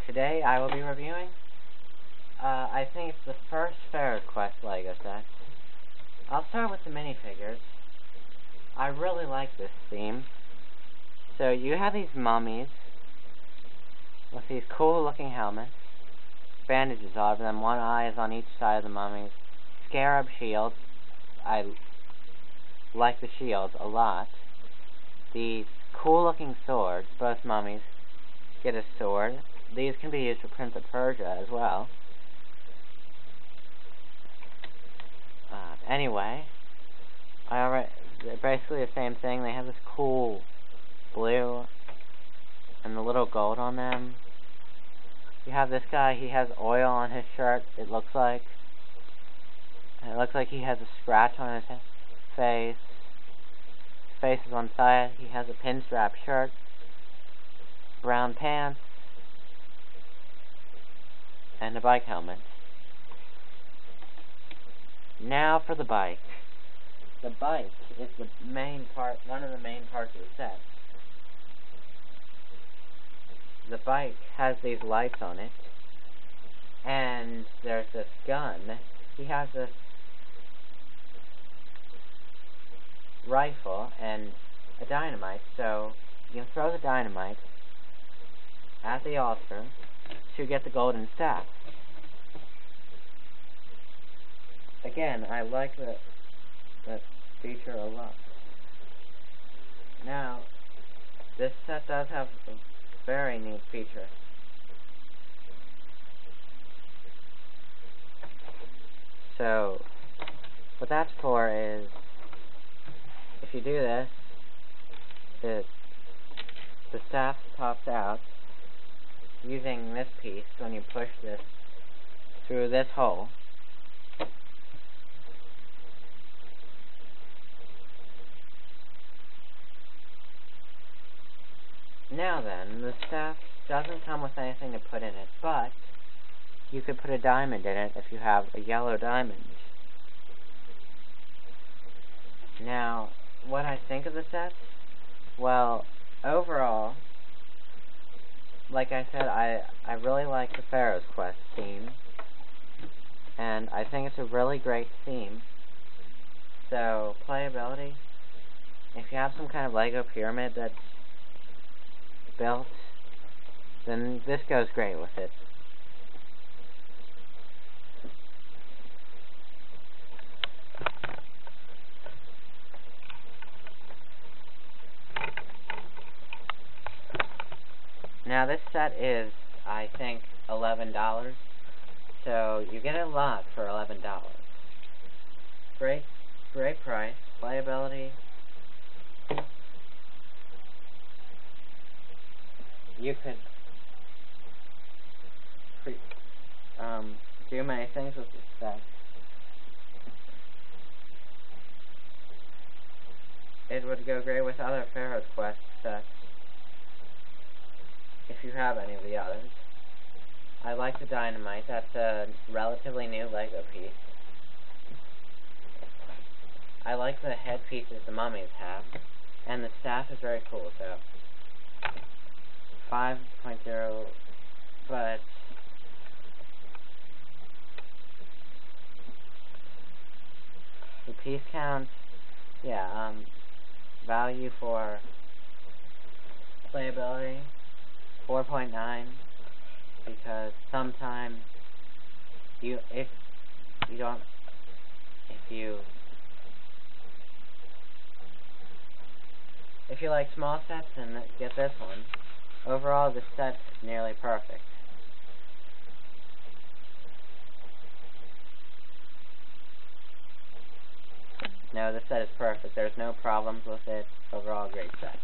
Today I will be reviewing, I think it's the first Pharaohs Quest LEGO set. I'll start with the minifigures. I really like this theme. So you have these mummies with these cool looking helmets, bandages all over them, one eye is on each side of the mummies, scarab shields. I like the shields a lot. These cool looking swords, both mummies get a sword. These can be used for Prince of Persia as well. Anyway, they're basically the same thing. They have this cool blue and the little gold on them. You have this guy, he has oil on his shirt, it looks like. And it looks like he has a scratch on his face. His face is one side. He has a pinstrap shirt, brown pants, and a bike helmet. Now for the bike. The bike is the main part, one of the main parts of the set. The bike has these lights on it, and there's this gun. He has this rifle and a dynamite, so you can throw the dynamite at the altar to get the golden staff. Again, I like that feature a lot. Now, this set does have a very neat feature. So, what that's for is, if you do this, the staff pops out using this piece when you push this through this hole. Now then, the staff doesn't come with anything to put in it, but you could put a diamond in it if you have a yellow diamond. Now, what I think of the set? Well, overall, like I said, I really like the Pharaohs Quest theme, and I think it's a really great theme. So, playability, if you have some kind of Lego pyramid that's built, then this goes great with it. Now this set is, I think, $11, so you get a lot for $11. Great price, playability. You could do many things with this set. It would go great with other Pharaohs Quest sets, if you have any of the others. I like the dynamite. That's a relatively new Lego piece. I like the headpieces the mummies have, and the staff is very cool, so 5.0, but the piece count, yeah, value for playability, 4.9, because sometimes if you like small sets, then get this one. Overall, the set's nearly perfect. No, the set is perfect. There's no problems with it. Overall, great set.